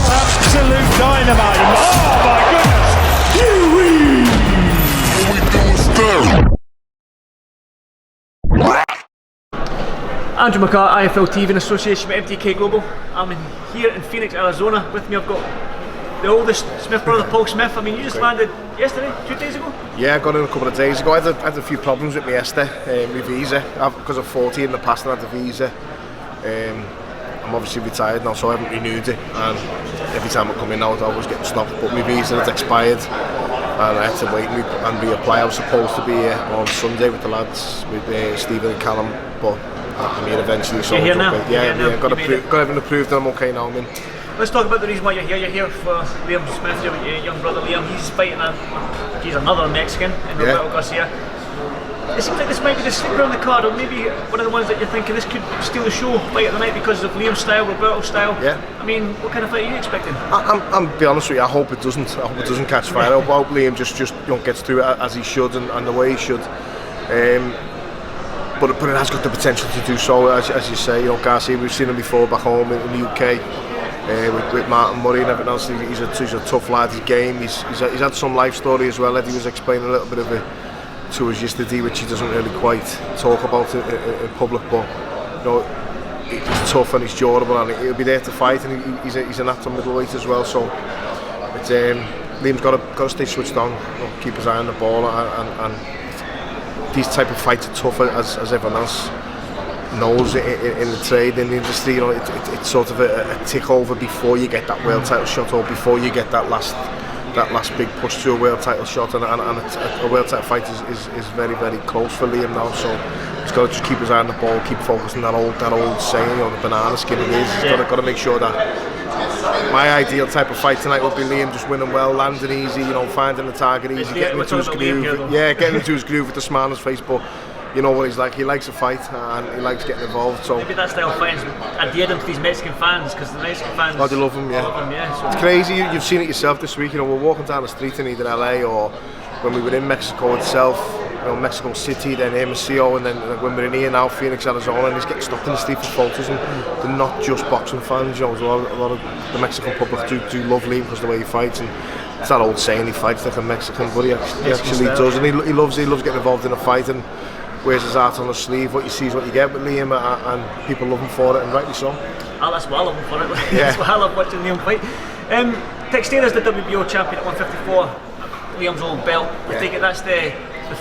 Absolute dynamite. Oh my goodness. All we do is stare. Andrew McCART, IFL TV in association with MTK Global. I'm here in Phoenix, Arizona. With me I've got the oldest Smith brother, Paul Smith. I mean, you just landed yesterday, 2 days ago? Yeah, I got in a couple of days ago. I had a few problems with my my visa. Because of 40 in the past and I had the visa. I'm obviously retired now, so I haven't renewed it. And every time I come in now, I was getting stopped. But my visa had expired. And I had to wait and reapply. I was supposed to be here on Sunday with the lads, with Stephen and Callum. But I'm here eventually. So you're here now? Yeah, got everything approved and I'm okay now. Let's talk about the reason why you're here. You're here for Liam Smith, your young brother Liam. He's fighting he's another Mexican in Roberto Garcia. It seems like this might be the sleeper on the card, or maybe one of the ones that you're thinking this could steal the show fight of the night because of Liam's style, Roberto's style. Yeah. I mean, what kind of fight are you expecting? I'm be honest with you. I hope it doesn't. I hope it doesn't catch fire. I hope Liam just gets through it as he should and the way he should. But it has got the potential to do so, as you say. Garcia, we've seen him before back home in the UK. With Martin Murray and everything else, he's a tough lad. His game, he's had some life story as well. Eddie was explaining a little bit of it to us yesterday, which he doesn't really quite talk about in public. But he's tough and he's durable, and he'll be there to fight. And he's a natural middleweight as well. So Liam's got to stay switched on, keep his eye on the ball, and these type of fights are tough, as everyone else knows in the trade, in the industry. It's sort of a tick over before you get that world title shot, or before you get that last big push to a world title shot, and a world title fight is very, very close for Liam now. So he's got to just keep his eye on the ball, keep focusing that old saying, the banana skin it is. He's got to make sure that my ideal type of fight tonight would be Liam just winning well, landing easy, finding the target easy, getting into his groove. Getting into his groove with the smile on his face. But you know what he's like. He likes a fight and he likes getting involved. So maybe that style of fighting endeared him to these Mexican fans, because the Mexican fans. Oh, they love him. So it's crazy. You've seen it yourself this week. We're walking down the street in either LA or when we were in Mexico itself. Mexico City, then Hermosillo, and then when we're in here now, Phoenix, Arizona, and he's getting stopped in the street for photos. And they're not just boxing fans. A lot of the Mexican public do love Liam because of the way he fights. And it's that old saying, he fights like a Mexican, but he actually does, and he loves getting involved in a fight and wears his heart on his sleeve. What you see is what you get with Liam, and people love him for it, and rightly so. Oh, that's why I love him for it. That's why I love watching Liam fight. Teixeira's the WBO champion at 154. Liam's old belt. I think that's the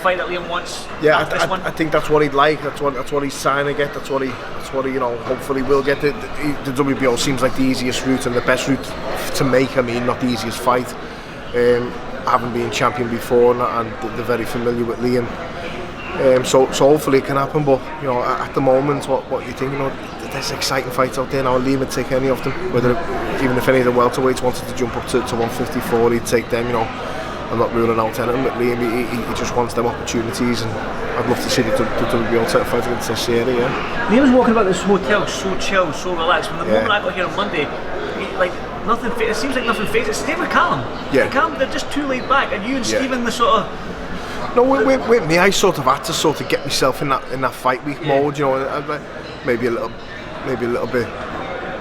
fight that Liam wants. Yeah, I think that's what he'd like. That's what he's trying to get. That's what he hopefully will get. The WBO seems like the easiest route and the best route to make. I mean, not the easiest fight. Having been champion before, and they're very familiar with Liam. So hopefully it can happen. But at the moment, what you think? There's exciting fights out there now. Liam would take any of them. Even if any of the welterweights wanted to jump up to 154, he'd take them. I'm not ruling out anything, but Liam, he just wants them opportunities, and I'd love to see the WBO title fight against Teixeira. Liam's walking about this hotel so chill, so relaxed. From the moment I got here on Monday, nothing. It seems like nothing phases. It's the same with Callum. Yeah. Callum, they're just too laid back, and you and Stephen, the sort of. No, with me, I sort of had to get myself in that fight week mode. Maybe a little bit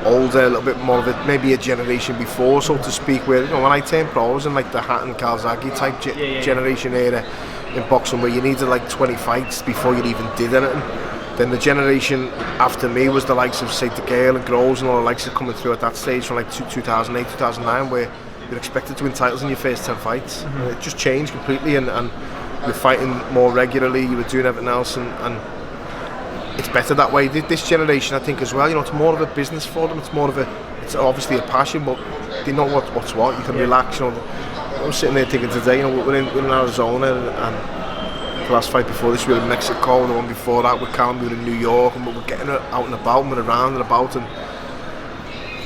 older, a little bit more of maybe a generation before, so to speak, where when I turned pro, I was in the Hatton Calzaghe type generation era in boxing, where you needed 20 fights before you even did anything. Then the generation after me was the likes of, say, De Gale and Groves and all the likes of coming through at that stage from 2008, 2009, where you're expected to win titles in your first 10 fights. And it just changed completely, and you're fighting more regularly, you were doing everything else, and it's better that way. This generation, I think, as well, it's more of a business for them. It's obviously a passion, but they know what's what. You can relax. I'm sitting there thinking today, we're in Arizona, and the last fight before this we were in Mexico, and the one before that with Calum we were in New York, and we're getting out and about, and we're around and about, and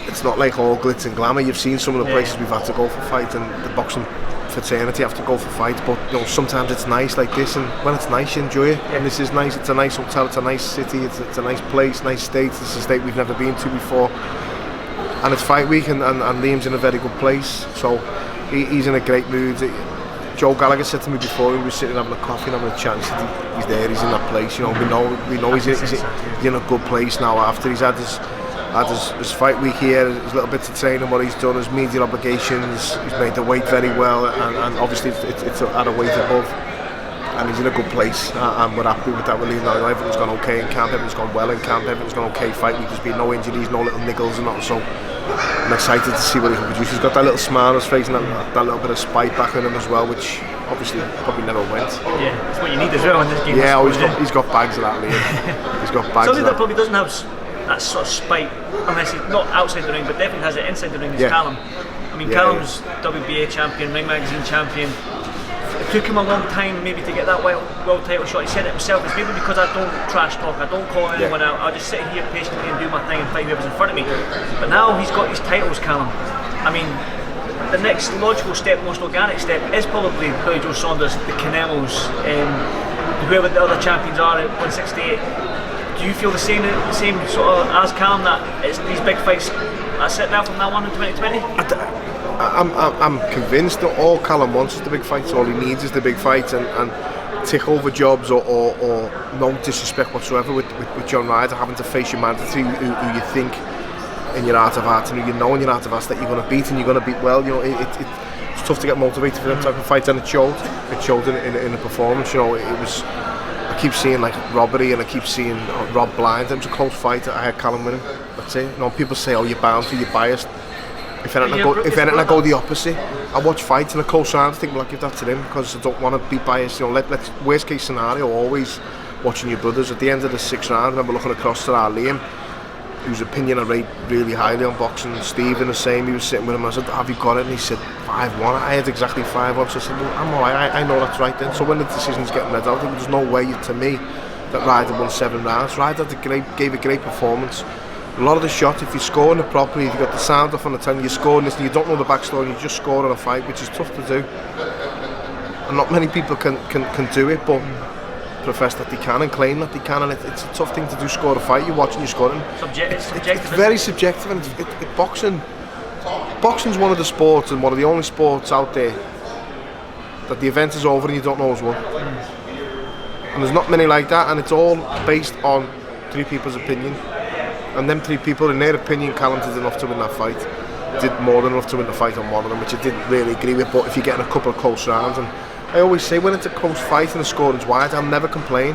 it's not like all glitz and glamour. You've seen some of the places we've had to go for fight, and the boxing fraternity have to go for fights, but sometimes it's nice like this, and when it's nice you enjoy it. And this is nice. It's a nice hotel, it's a nice city, it's a nice place, nice state. It's a state we've never been to before, and it's fight week, and Liam's in a very good place, so he's in a great mood. Joe Gallagher said to me before, we were sitting having a coffee and having a chat, he said he's there, he's in that place. We know he's in a good place now after he's had his had his fight week here, his little bits of training, what he's done, his media obligations. He's made the weight very well, and obviously it's at a weight above. And he's in a good place, and we're happy with that. We're leaving now. Everything's gone okay in camp, everything's gone well in camp, everything's gone okay fight week. There's been no injuries, no little niggles and that, so I'm excited to see what he can produce. He's got that little smile on his face and that little bit of spite back in him as well, which obviously probably never went. Yeah, that's what you need as well in this game. Yeah, he's got bags of that, Liam. He's got bags Somebody of that that. probably doesn't have that sort of spite, unless he's not outside the ring, but definitely has it inside the ring, is Callum. I mean, Callum's WBA champion, Ring Magazine champion. It took him a long time maybe to get that world title shot. He said it himself, it's maybe because I don't trash talk, I don't call anyone out, I'll just sit here patiently and do my thing and fight whoever's in front of me. But now he's got his titles, Callum. I mean, the next logical step, most organic step, is probably Billy Joe Saunders, the Canelos, whoever the other champions are at 168. Do you feel the same sort of as Callum, that it's these big fights that's it now from now on in 2020? I'm convinced that all Callum wants is the big fights. All he needs is the big fight, and tick over jobs or no disrespect whatsoever with John Ryder having to face your mandatory who you think in your heart of hearts and who you know in your heart of hearts that you're going to beat and you're going to beat well. You know, it's tough to get motivated for them type of fights, and it showed in the performance. You know, it was. I keep seeing like robbery, and I keep seeing Rob Blind. It was a close fight. I had Callum winning. That's it. You know, people say, "Oh, you're bound to, you're biased." If anything, I go the opposite. I watch fights in a close round. I think, well, I'll give that to him because I don't want to be biased. You know, let's worst case scenario, always watching your brothers. At the end of the 6th round, I remember looking across to our Liam, whose opinion I rate really highly on boxing. Stephen the same. He was sitting with him. I said, "Have you got it?" And he said, 5-1. I had exactly 5-1. So I said, "Well, I'm alright. I know that's right then." So when the decision's getting read out, there's no way to me that Ryder won 7 rounds. Ryder gave a great performance. A lot of the shots, if you're scoring it properly, if you've got the sound off on the time, you're scoring this and you don't know the backstory, you're just scoring a fight, which is tough to do. And not many people can do it, but profess that they can and claim that they can, and it's a tough thing to do, score a fight. You're watching, you're scoring. It's very subjective, and boxing's one of the sports and one of the only sports out there that the event is over and you don't know who's won. And there's not many like that, and it's all based on 3 people's opinion. And them 3 people, in their opinion, Calum did enough to win that fight. Did more than enough to win the fight on one of them, which I didn't really agree with. But if you're getting a couple of close rounds, and I always say when it's a close fight and the scoring's wide, I'll never complain.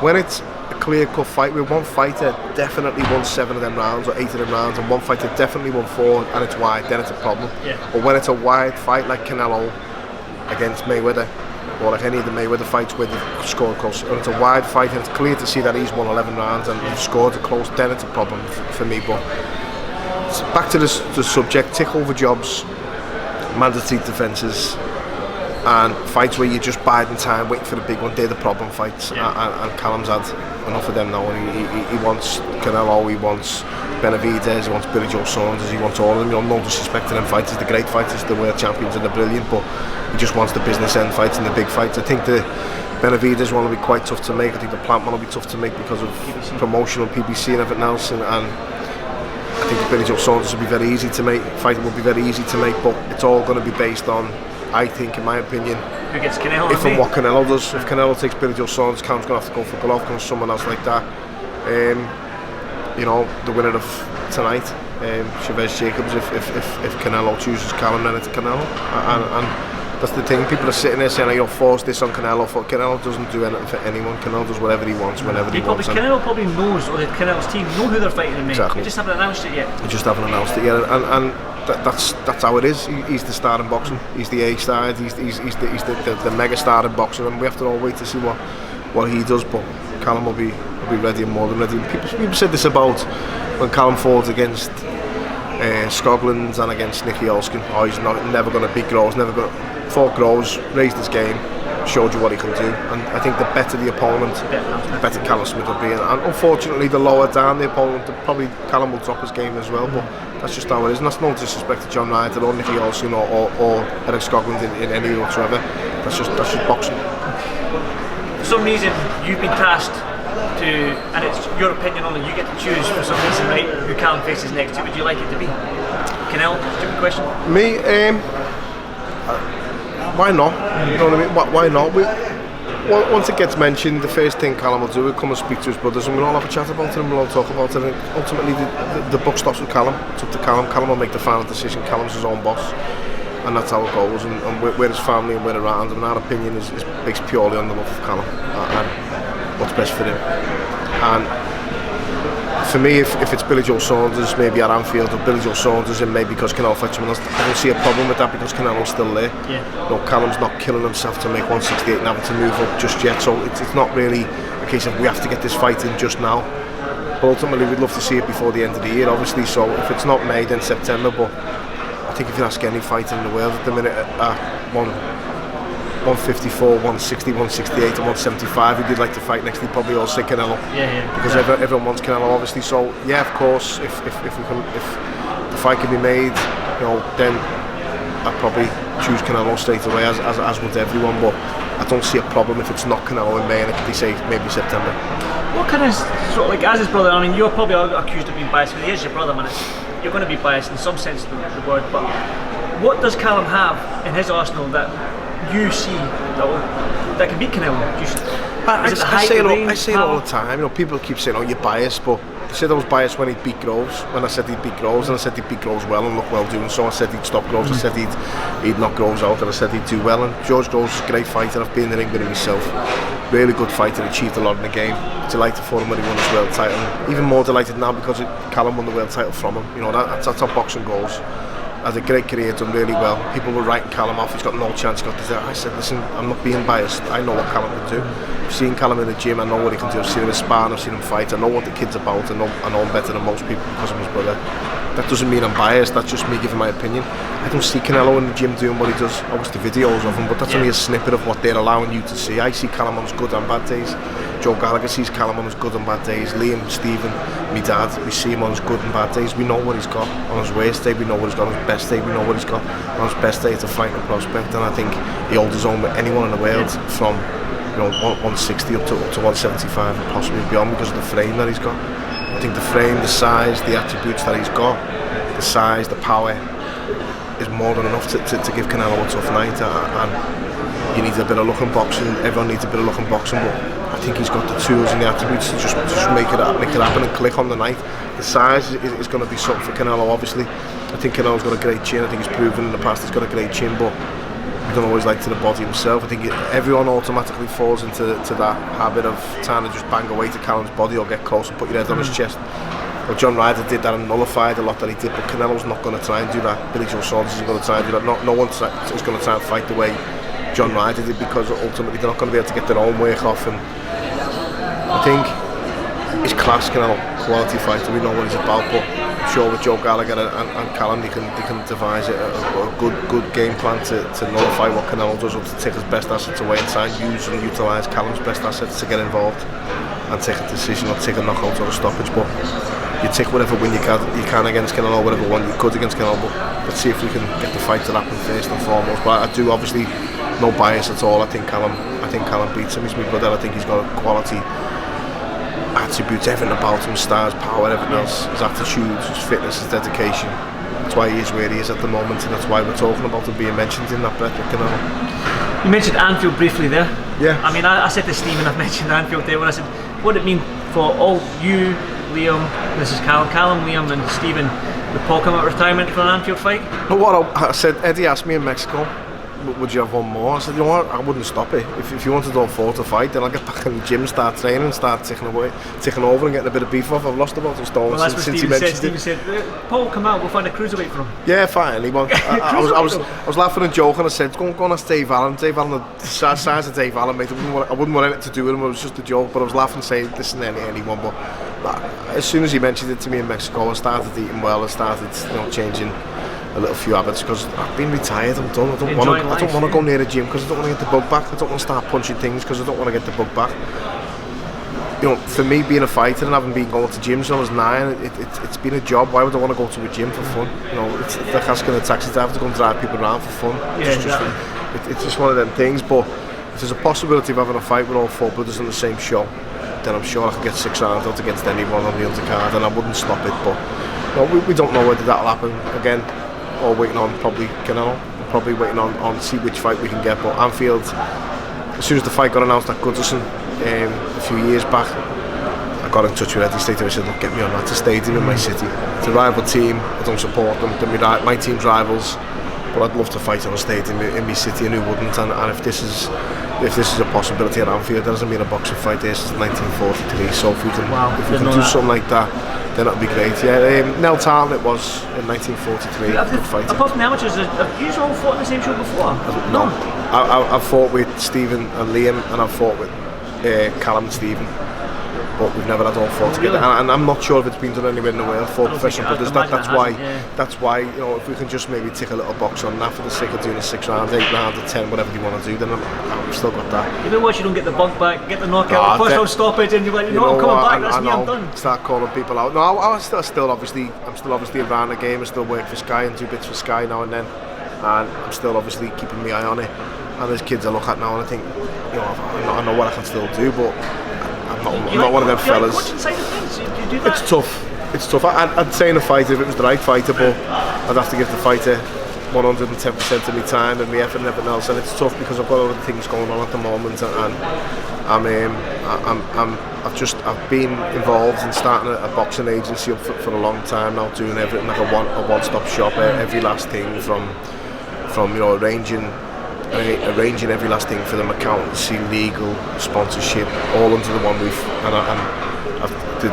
When it's a clear-cut fight, where one fighter definitely won 7 of them rounds or 8 of them rounds, and one fighter definitely won 4, and it's wide, then it's a problem. Yeah. But when it's a wide fight like Canelo against Mayweather, or like any of the Mayweather fights where they've scored close, and it's a wide fight and it's clear to see that he's won 11 rounds and he's scored a close, then it's a problem for me. But back to the subject, tick over jobs, mandatory defences, and fights where you're just biding time, waiting for the big one, they're the problem fights. And Callum's had enough of them now, and he wants Canelo, he wants Benavidez, he wants Billy Joe Saunders, he wants all of them. You know, no disrespect to them fighters, the great fighters, the world champions, and they're brilliant, but he just wants the business end fights and the big fights. I think the Benavidez one will be quite tough to make. I think the Plant one will be tough to make because of promotion on PBC and everything else, and I think the Billy Joe Saunders will be very easy to make. Fighting will be very easy to make, but it's all going to be based on, I think, in my opinion, who gets Canelo, if and what Canelo does. If Canelo takes Billy Joe Saunders, Calum's going to have to go for Golovkin or someone else like that. You know, the winner of tonight, Chavez Jacobs, if Canelo chooses Calum, then it's Canelo. And that's the thing, people are sitting there saying, "You'll force this on Canelo." Canelo doesn't do anything for anyone. Canelo does whatever he wants, whenever he wants. Canelo probably knows, or the Canelo's team know who they're fighting in. Exactly. They just haven't announced it yet. They just haven't announced it yet, and that's how it is. He's the star in boxing. He's the A star. He's the mega star in boxing, and we have to all wait to see what he does. But Callum will be ready and more than ready. People said this about when Callum fought against Scotland and against Nicky Olskin. Oh, he's never going to beat Groves. Never going to fought Groves, raised his game, showed you what he can do. And I think the better the opponent, the better Callum Smith will be. And unfortunately, the lower down the opponent, probably Callum will drop his game as well. But that's just how it is. And that's no disrespect to John Ryder or Nicky Olskin or Eric Scotland in any whatsoever. That's just boxing. For some reason, you've been tasked to, and it's your opinion only, you get to choose for some reason, right, who Callum faces next. Who would you like it to be? Canelo? Stupid question. Me, why not? You know what I mean? Why not? once it gets mentioned, the first thing Callum will do is come and speak to his brothers, and we'll all have a chat about it, and we'll all talk about it. And ultimately, the buck stops with Callum. It's up to Callum. Callum will make the final decision. Callum's his own boss, and that's how it goes. And we're his family, and we're around him. And our opinion is based purely on the love of Callum and what's best for him. And for me, if it's Billy Joe Saunders, maybe at Anfield, or Billy Joe Saunders, and maybe because Canelo fights someone else, I don't see a problem with that because Canelo's still there. Yeah. No, Callum's not killing himself to make 168 and having to move up just yet, so it's not really a case of we have to get this fight in just now. But ultimately, we'd love to see it before the end of the year, obviously, so if it's not May, then September. But I think if you ask any fighter in the world at the minute at 154, 160, 168 and 175 who you'd like to fight next, they'd probably all say Canelo. Because everyone wants Canelo, obviously. So yeah, of course, if the fight can be made, then I'd probably choose Canelo straight away, as would everyone. But I don't see a problem if it's not Canelo in May and it could be, say, maybe September. What kind of, sort of like, as his brother, I mean, you're probably accused of being biased, but he is your brother, man. You're going to be biased in some sense of the word, but what does Callum have in his arsenal that you see that can beat Canelo? I say it all the time. People keep saying, "Oh, you're biased," but they said I was biased when he beat Groves. When I said he'd beat Groves, and I said he'd beat Groves well and look well doing so. I said he'd stop Groves. I said he'd knock Groves out, and I said he'd do well. And George Groves is a great fighter. I've been in the ring with him myself. Really good fighter. Achieved a lot in the game. Delighted for him when he won his world title. Even more delighted now because Callum won the world title from him. That's how boxing goes. Had a great career, done really well. People were writing Callum off, he's got no chance, he's got this. I said, listen, I'm not being biased, I know what Callum can do. I've seen Callum in the gym, I know what he can do, I've seen him sparring, I've seen him fight, I know what the kid's about, I know him better than most people because of his brother. That doesn't mean I'm biased, that's just me giving my opinion. I don't see Canelo in the gym doing what he does. I watch the videos of him, but that's only a snippet of what they're allowing you to see. I see Callum on his good and bad days. Joe Gallagher sees Callum on his good and bad days. Liam, Stephen, me dad, we see him on his good and bad days. We know what he's got. On his worst day, we know what he's got. On his best day, we know what he's got. On his best day, it's a fighting prospect, and I think he holds his own with anyone in the world from 160 up to 175 and possibly beyond because of the frame that he's got. I think the frame, the size, the attributes that he's got, the size, the power is more than enough to give Canelo a tough night. And you need a bit of luck in boxing. Everyone needs a bit of luck in boxing, but I think he's got the tools and the attributes to just make it happen and click on the night. The size is going to be something for Canelo, obviously. I think Canelo's got a great chin. I think he's proven in the past he's got a great chin, but he don't always like to the body himself. I think everyone automatically falls into that habit of trying to just bang away to Callum's body or get close and put your head on his chest. Well, John Ryder did that and nullified a lot that he did, but Canelo's not going to try and do that. Billy Joe Saunders isn't going to try and do that. No one is going to try and fight the way John Ryder did, because ultimately they're not going to be able to get their own work off. And I think he's class, Canelo, quality fighter. We know what he's about, but I'm sure with Joe Gallagher and Callum they can devise a good game plan to nullify what Canelo does, or to take his best assets away and try and use and utilise Callum's best assets to get involved and take a decision or take a knockout or a stoppage. But you take whatever win you can against Canelo, whatever one you could against Canelo. But let's see if we can get the fight to happen first and foremost. But I do, obviously, no bias at all. I think Callum beats him. He's my brother. I think he's got quality attributes, everything about him, stars, power, everything else. His attitude, his fitness, his dedication. That's why he is where he is at the moment, and that's why we're talking about him being mentioned in that bet with Canelo. You mentioned Anfield briefly there. Yeah. I mean, I said to Stephen, I've mentioned Anfield there when I said, what did it mean for all you, Liam, this is Callum, Liam and Stephen, would Paul come out of retirement for an Anfield fight? But what I said, Eddie asked me in Mexico, would you have one more? I said, you know what, I wouldn't stop it. If you wanted to afford to fight, then I'll get back in the gym, start training, start taking over and getting a bit of beef off. I've lost about a stone since he mentioned it. Stephen said, Paul, come out, we'll find a cruiserweight for him. Yeah, fine. I was laughing and joking. I said, go and ask Dave Allen. Dave Allen, the size of Dave Allen, mate. I wouldn't want anything to do with him. It was just a joke. But I was laughing, saying, listen, anyone. But as soon as he mentioned it to me in Mexico, I started eating well. I started, changing a little few habits, because I've been retired. I'm done. I don't want to go near a gym because I don't want to get the bug back. I don't want to start punching things because I don't want to get the bug back. For me, being a fighter and having been going to gyms when I was 9, it's been a job. Why would I want to go to a gym for fun? It's like asking a taxi driver to go and drive people around for fun. It's just one of them things. But if there's a possibility of having a fight with all 4 brothers on the same show, then I'm sure I could get 6 rounds out against anyone on the undercard, and I wouldn't stop it. But we don't know whether that'll happen again. Or waiting on probably Canelo, probably waiting on see which fight we can get. But Anfield, as soon as the fight got announced at Goodison a few years back, I got in touch with Eddie Stater. I said, look, get me on that to stadium in my city. It's a rival team, I don't support them, they're my team's rivals, but I'd love to fight on a stadium in my city, and who wouldn't? And if this is a possibility at Anfield, there hasn't been a boxing fight there since 1943, so if we can do something like that, then that'd be great. Yeah, Nell Tarleton it was in 1943. Good fight. Apart from the amateurs, have you all fought in the same show before? No. I've fought with Stephen and Liam, and I've fought with Callum and Stephen, but we've never had all four together. And I'm not sure if it's been done anywhere in the world for professional brothers. That's why you know, if we can just maybe tick a little box on that for the sake of doing a 6 rounds, 8 rounds, or 10, whatever you want to do, then I've still got that. Even once you don't get the bump back, get the knockout, the first round stoppage, and you're like, I'm coming back. That's me, I'm done. Start calling people out. No, I'm still obviously around the game. I still work for Sky and do bits for Sky now and then, and I'm still obviously keeping my eye on it. And there's kids I look at now and I think, you know, I know what I can still do, but I'm not one of them fellas. It's tough. I'd say in a fight if it was the right fighter, but I'd have to give the fighter 110% of my time and my effort and everything else, and it's tough because I've got other things going on at the moment, and I've been involved in starting a boxing agency up for a long time now, doing everything like a one-stop shop, every last thing from you know, arranging every last thing for them, accountancy, legal, sponsorship, all under the one roof. And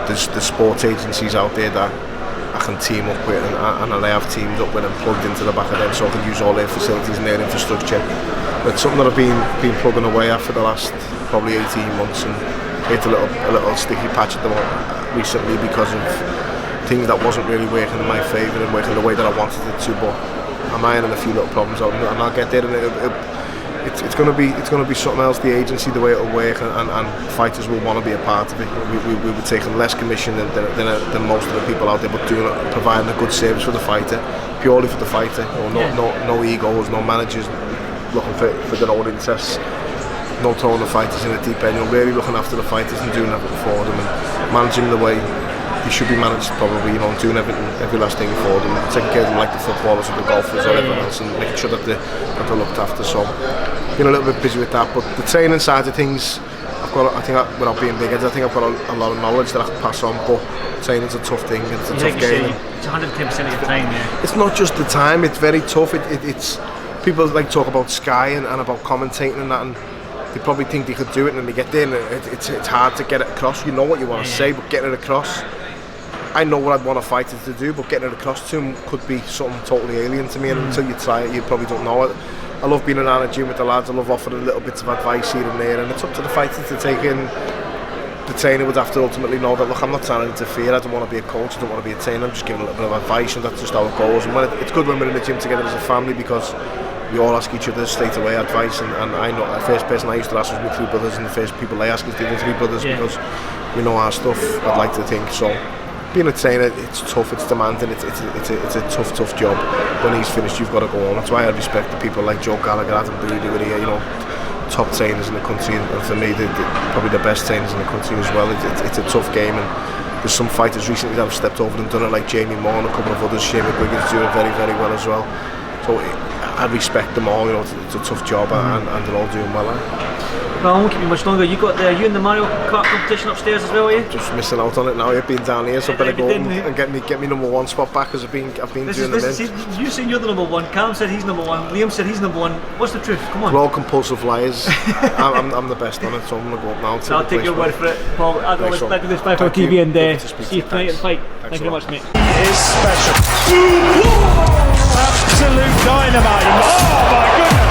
there's sports agencies out there that I can team up with, and I have teamed up with and plugged into the back of them, so I can use all their facilities and their infrastructure. But it's something that I've been plugging away at for the last probably 18 months, and hit a little sticky patch at the moment recently because of things that wasn't really working in my favour and working the way that I wanted it to. But I'm ironing a few little problems out, and I'll get there, and it's going to be something else. The agency, the way it'll work, and fighters will want to be a part of it. We were taking less commission than most of the people out there, but providing a good service for the fighter, purely for the fighter. You know, no egos, no managers looking for their own interests. No throwing the fighters in the deep end. You're really looking after the fighters and doing everything for them and managing the way they should be managed, probably, you know, doing every last thing for them, taking care of them like the footballers or the golfers or everyone else, and making sure that they're looked after. So, been a little bit busy with that, but the training side of things, without being big, I think I've got a lot of knowledge that I can pass on, but training's a tough thing, and it's a tough game. It's 110% of your time, yeah. It's not just the time, it's very tough. It's people like talk about Sky and about commentating and that, and they probably think they could do it, and then they get there and it's hard to get it across. You know what you want to say, but getting it across, I know what I'd want a fighter to do, but getting it across to him could be something totally alien to me, and until you try it, you probably don't know it. I love being around a gym with the lads, I love offering little bits of advice here and there, and it's up to the fighter to take in. The trainer would have to ultimately know that, look, I'm not trying to interfere, I don't want to be a coach, I don't want to be a trainer, I'm just giving a little bit of advice, and that's just how it goes. And it's good when we're in the gym together as a family, because we all ask each other straight away advice, and I know the first person I used to ask was my 3 brothers, and the first people I ask is the other 3 brothers, because we know our stuff, I'd like to think. So being a trainer, it's tough, it's demanding, it's a tough job. When he's finished, you've got to go on. That's why I respect the people like Joe Gallagher, Adam Boody, who are here, you know, top trainers in the country, and for me, they're probably the best trainers in the country as well. It's a tough game, and there's some fighters recently that have stepped over and done it, like Jamie Moore and a couple of others. Shane McGuigan's doing it very, very well as well. So I respect them all, you know, it's a tough job, and they're all doing well. Well, I won't keep you much longer. You in the Mario Kart competition upstairs as well, are you? Just missing out on it now. I've been down here, so I better go and get me number 1 spot back, because I've been doing the You saying you're the number 1, Calum said he's number 1, Liam said he's number 1. What's the truth? Come on. We're all compulsive liars. I'm the best on it, so I'm going to go up now. So I'll take your word for it, Paul. I'll do this back on TV and see you tonight at the fight. Thank you very much, mate. It is special. Absolute dynamite. Oh my goodness.